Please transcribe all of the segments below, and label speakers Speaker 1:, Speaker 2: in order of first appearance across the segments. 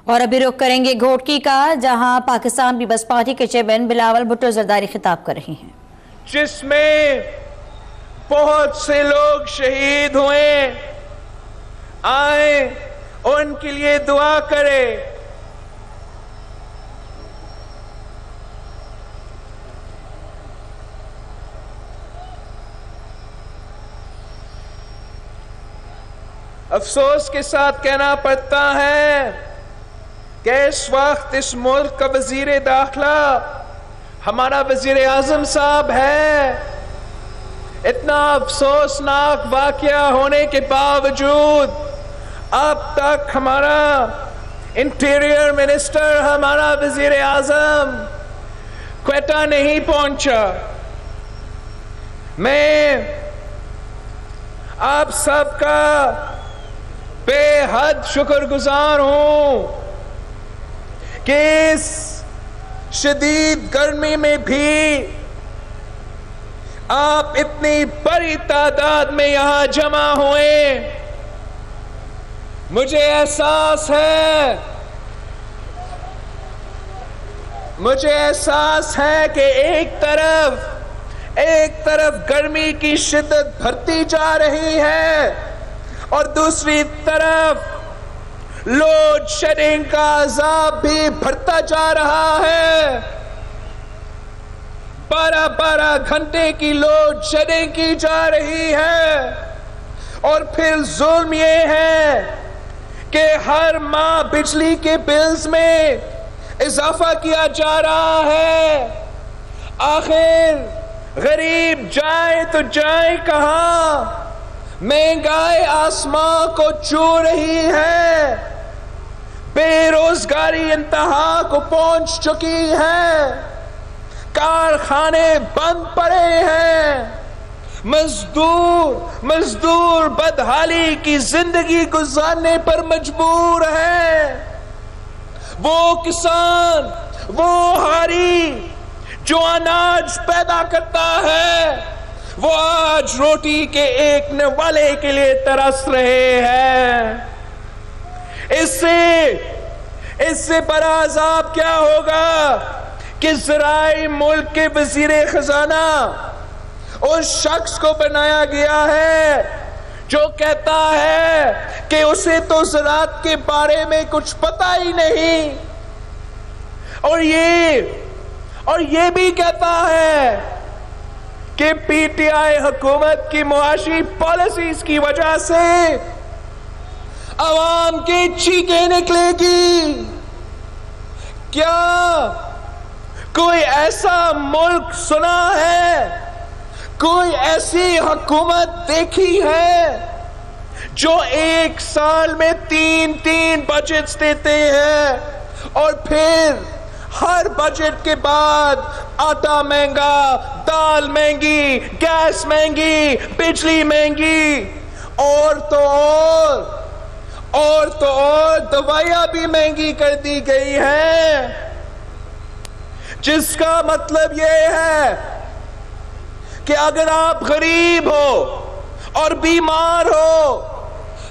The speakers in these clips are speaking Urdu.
Speaker 1: اور ابھی رخ کریں گے گھوٹکی کا، جہاں پاکستان پیپلز پارٹی کے چیئرمین بلاول بھٹو زرداری خطاب کر رہے ہیں،
Speaker 2: جس میں بہت سے لوگ شہید ہوئے، آئیں ان کے لیے دعا کرے۔ افسوس کے ساتھ کہنا پڑتا ہے کہ اس وقت اس ملک کا وزیر داخلہ ہمارا وزیر اعظم صاحب ہے۔ اتنا افسوسناک واقعہ ہونے کے باوجود اب تک ہمارا انٹیریئر منسٹر، ہمارا وزیر اعظم کوئٹہ نہیں پہنچا۔ میں آپ سب کا بے حد شکر گزار ہوں کہ اس شدید گرمی میں بھی آپ اتنی بڑی تعداد میں یہاں جمع ہوئے۔ مجھے احساس ہے کہ ایک طرف گرمی کی شدت بڑھتی جا رہی ہے اور دوسری طرف لوڈ شیڈنگ کا عذاب بھی بڑھتا جا رہا ہے۔ 12 گھنٹے کی لوڈ شیڈنگ کی جا رہی ہے، اور پھر ظلم یہ ہے کہ ہر ماہ بجلی کے بلز میں اضافہ کیا جا رہا ہے۔ آخر غریب جائے تو جائے کہاں؟ مہنگائی آسمان کو چھو رہی ہے، بے روزگاری انتہا کو پہنچ چکی ہے، کارخانے بند پڑے ہیں، مزدور بدحالی کی زندگی گزارنے پر مجبور ہے۔ وہ کسان، وہ ہاری جو اناج پیدا کرتا ہے، وہ آج روٹی کے ایک نوالے کے لیے ترس رہے ہیں۔ اس سے بڑا عذاب کیا ہوگا کہ ذرائع ملک کے وزیر خزانہ اس شخص کو بنایا گیا ہے جو کہتا ہے کہ اسے تو زراعت کے بارے میں کچھ پتہ ہی نہیں، اور یہ بھی کہتا ہے کہ پی ٹی آئی حکومت کی معاشی پالیسیز کی وجہ سے عوام کی چیخیں نکلے گی۔ کیا کوئی ایسا ملک سنا ہے، کوئی ایسی حکومت دیکھی ہے جو ایک سال میں 3 بجٹس دیتے ہیں اور پھر ہر بجٹ کے بعد آٹا مہنگا، دال مہنگی، گیس مہنگی، بجلی مہنگی، اور دوائیاں بھی مہنگی کر دی گئی ہیں، جس کا مطلب یہ ہے کہ اگر آپ غریب ہو اور بیمار ہو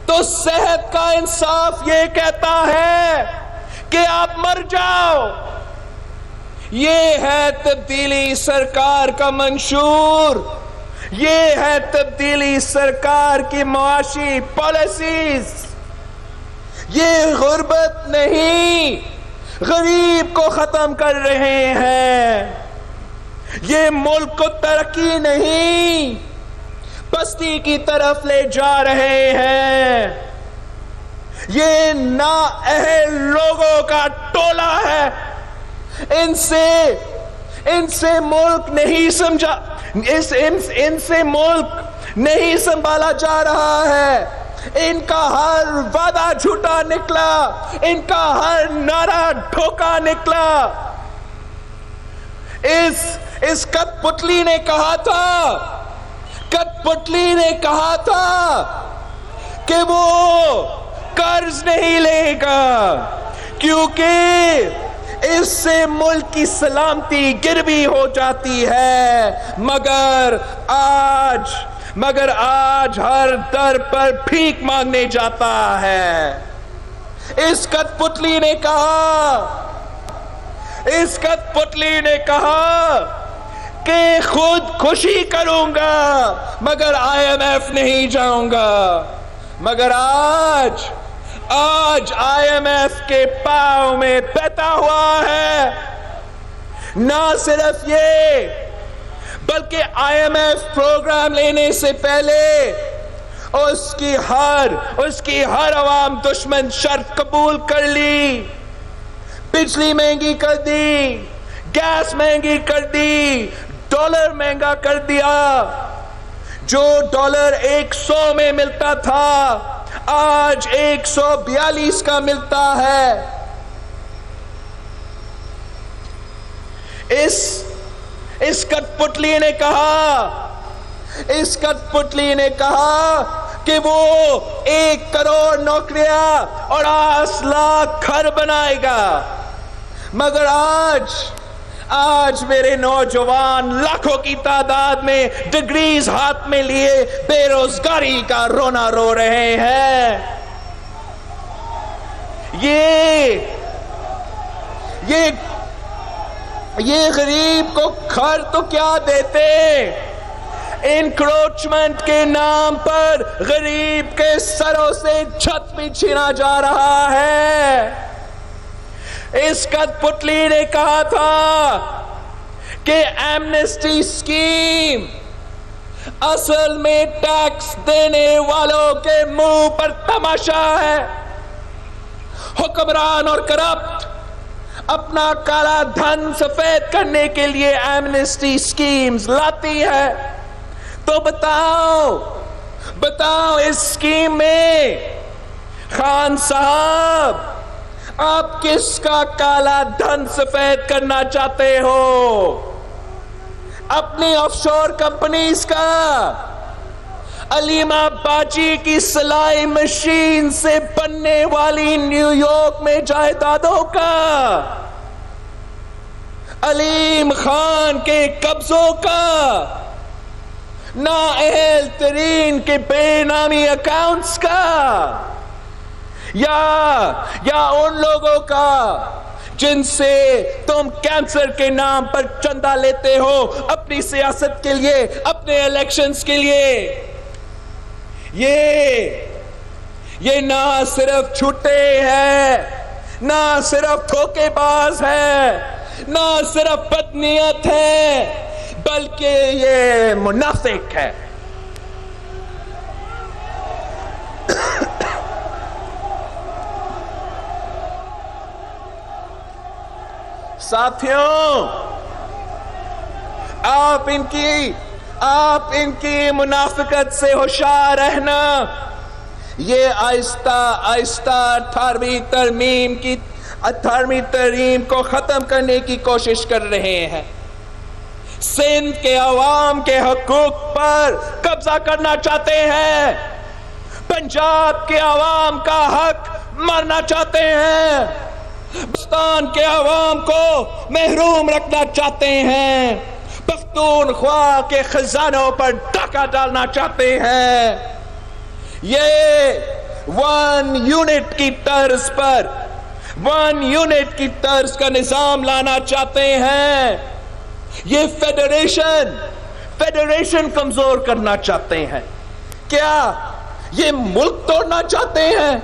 Speaker 2: تو صحت کا انصاف یہ کہتا ہے کہ آپ مر جاؤ۔ یہ ہے تبدیلی سرکار کا منشور، یہ ہے تبدیلی سرکار کی معاشی پالیسیز۔ یہ غربت نہیں، غریب کو ختم کر رہے ہیں۔ یہ ملک کو ترقی نہیں، پستی کی طرف لے جا رہے ہیں۔ یہ نااہل لوگوں کا ٹولہ ہے، ان سے ملک نہیں سمجھا، ان سے ملک نہیں سنبھالا جا رہا ہے۔ ان کا ہر وعدہ جھوٹا نکلا، ان کا ہر نعرہ دھوکا نکلا۔ اس کٹ پتلی نے کہا تھا کہ وہ قرض نہیں لے گا کیونکہ اس سے ملک کی سلامتی گروی ہو جاتی ہے، مگر آج ہر در پر بھیک مانگنے جاتا ہے۔ اس کٹپتلی نے کہا کہ خود کشی کروں گا مگر IMF نہیں جاؤں گا. مگر آج IMF کے پاؤں میں بیٹھا ہوا ہے. نہ صرف یہ بلکہ IMF پروگرام لینے سے پہلے اس کی ہر عوام دشمن شرط قبول کر لی. بجلی مہنگی کر دی، گیس مہنگی کر دی، ڈالر مہنگا کر دیا. جو ڈالر 100 میں ملتا تھا آج 142 کا ملتا ہے. اس کٹپتلی نے کہا کہ وہ 1 کروڑ نوکریاں اور 8 لاکھ گھر بنائے گا. مگر آج میرے نوجوان لاکھوں کی تعداد میں ڈگریز ہاتھ میں لیے بے روزگاری کا رونا رو رہے ہیں. یہ غریب کو گھر تو کیا دیتے، انکروچمنٹ کے نام پر غریب کے سروں سے چھت بھی چھینا جا رہا ہے. اس کٹپتلی نے کہا تھا کہ ایمنسٹی اسکیم اصل میں ٹیکس دینے والوں کے منہ پر تماشا ہے. حکمران اور کرپٹ اپنا کالا دھن سفید کرنے کے لیے ایمنسٹی اسکیمز لاتی ہے. تو بتاؤ اس اسکیم میں خان صاحب آپ کس کا کالا دھن سفید کرنا چاہتے ہو؟ اپنی آف شور کمپنیز کا، علیمہ باجی کی سلائی مشین سے بننے والی نیو یارک میں جائیدادوں کا، علیم خان کے قبضوں کا، نااہل ترین کے بے نامی اکاؤنٹس کا، یا ان لوگوں کا جن سے تم کینسر کے نام پر چندہ لیتے ہو اپنی سیاست کے لیے، اپنے الیکشنز کے لیے. یہ نہ صرف جھوٹے ہیں، نہ صرف دھوکے باز ہے، نہ صرف بدنیت ہے، بلکہ یہ منافق ہے. ساتھیوں، آپ ان کی منافقت سے ہوشیار رہنا. یہ آہستہ آہستہ 18ویں ترمیم کو ختم کرنے کی کوشش کر رہے ہیں. سندھ کے عوام کے حقوق پر قبضہ کرنا چاہتے ہیں، پنجاب کے عوام کا حق مارنا چاہتے ہیں، بلوچستان کے عوام کو محروم رکھنا چاہتے ہیں، پختونخوا کے خزانوں پر ڈاکہ ڈالنا چاہتے ہیں. یہ ون یونٹ کی طرز کا نظام لانا چاہتے ہیں. یہ فیڈریشن کمزور کرنا چاہتے ہیں. کیا یہ ملک توڑنا چاہتے ہیں؟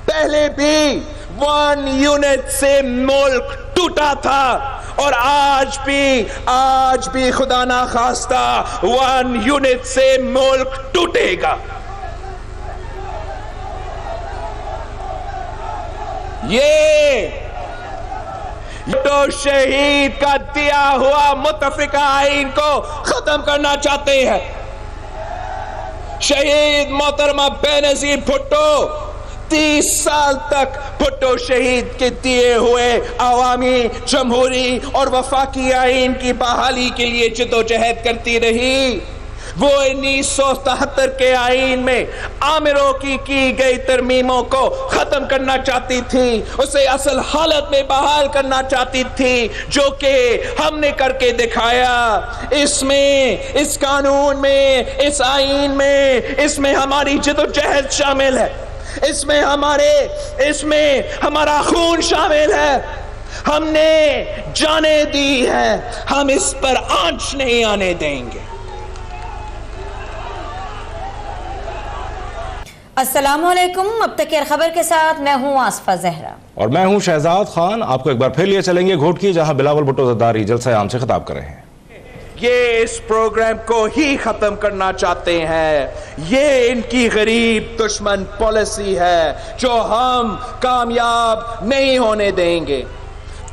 Speaker 2: پہلے بھی 1 یونٹ سے ملک ٹوٹا تھا اور آج بھی خدا نخواستہ 1 یونٹ سے ملک ٹوٹے گا. یہ تو شہید کا دیا ہوا متفقہ آئین کو ختم کرنا چاہتے ہیں. شہید محترمہ بینظیر بھٹو 30 سال تک بھٹو شہید کے دیے ہوئے عوامی، جمہوری اور وفاقی آئین کی بحالی کے لیے جدوجہد کرتی رہی. وہ 1973 کے آئین میں آمروں کی گئی ترمیموں کو ختم کرنا چاہتی تھی، اسے اصل حالت میں بحال کرنا چاہتی تھی، جو کہ ہم نے کر کے دکھایا. اس قانون میں، اس آئین میں، اس میں ہماری جدوجہد شامل ہے. اس میں ہمارا خون شامل ہے. ہم نے جانیں دی ہے, ہم اس پر آنچ نہیں آنے دیں گے.
Speaker 1: السلام علیکم. اب تک کی خبر کے ساتھ میں ہوں آصفہ زہرا
Speaker 3: اور میں ہوں شہزاد خان. آپ کو ایک بار پھر لیے چلیں گے گھوٹکی, جہاں بلاول بھٹو زرداری جلسہ عام سے خطاب کر رہے ہیں.
Speaker 2: یہ اس پروگرام کو ہی ختم کرنا چاہتے ہیں. یہ ان کی غریب دشمن پالیسی ہے جو ہم کامیاب نہیں ہونے دیں گے.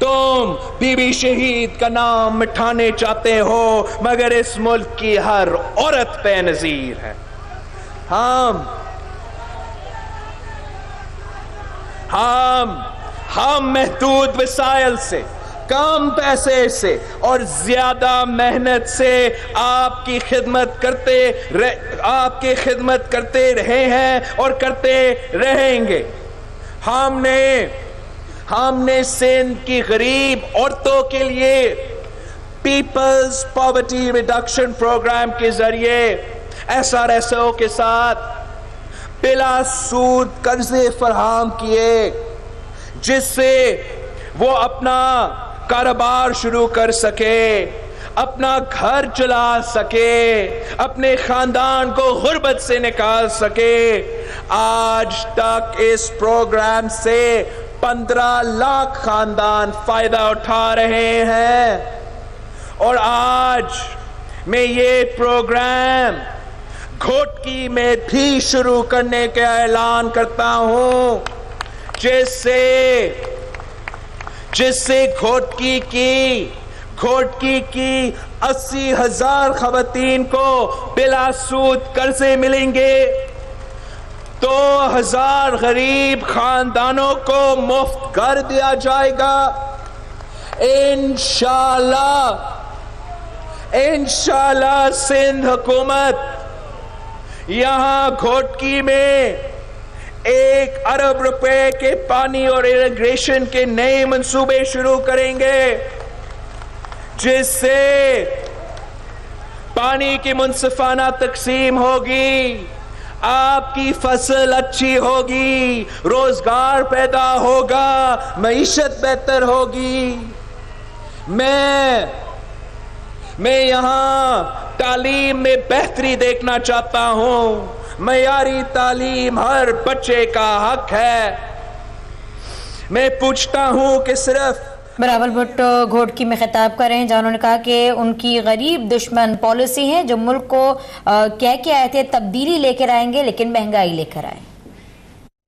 Speaker 2: تم بی بی شہید کا نام مٹھانے چاہتے ہو, مگر اس ملک کی ہر عورت بے نظیر ہے. ہم محدود وسائل سے, کم پیسے سے اور زیادہ محنت سے آپ کی خدمت کرتے رہے ہیں اور کرتے رہیں گے. ہم نے سندھ کی غریب عورتوں کے لیے پیپلز پاورٹی ریڈکشن پروگرام کے ذریعے SRSO کے ساتھ بلا سود قرضے فراہم کیے, جس سے وہ اپنا کاروبار شروع کر سکے, اپنا گھر چلا سکے, اپنے خاندان کو غربت سے نکال سکے. آج تک اس پروگرام سے 15 لاکھ خاندان فائدہ اٹھا رہے ہیں, اور آج میں یہ پروگرام گھوٹکی میں بھی شروع کرنے کا اعلان کرتا ہوں, جس سے گھوٹکی کی 80,000 خواتین کو بلا سود قرضے ملیں گے. 2,000 غریب خاندانوں کو مفت گھر دیا جائے گا. انشاءاللہ سندھ حکومت یہاں گھوٹکی میں 1 ارب روپے کے پانی اور اریگیشن کے نئے منصوبے شروع کریں گے, جس سے پانی کی منصفانہ تقسیم ہوگی, آپ کی فصل اچھی ہوگی, روزگار پیدا ہوگا, معیشت بہتر ہوگی. میں یہاں تعلیم میں بہتری دیکھنا چاہتا ہوں. معیاری تعلیم ہر بچے کا حق ہے. میں پوچھتا ہوں کہ صرف
Speaker 1: بلاول بھٹو گھوٹکی میں خطاب کر رہے ہیں, جہاں انہوں نے کہا کہ ان کی غریب دشمن پالیسی ہے, جو ملک کو کہہ کے آئے تھے تبدیلی لے کر آئیں گے لیکن مہنگائی لے کر آئے.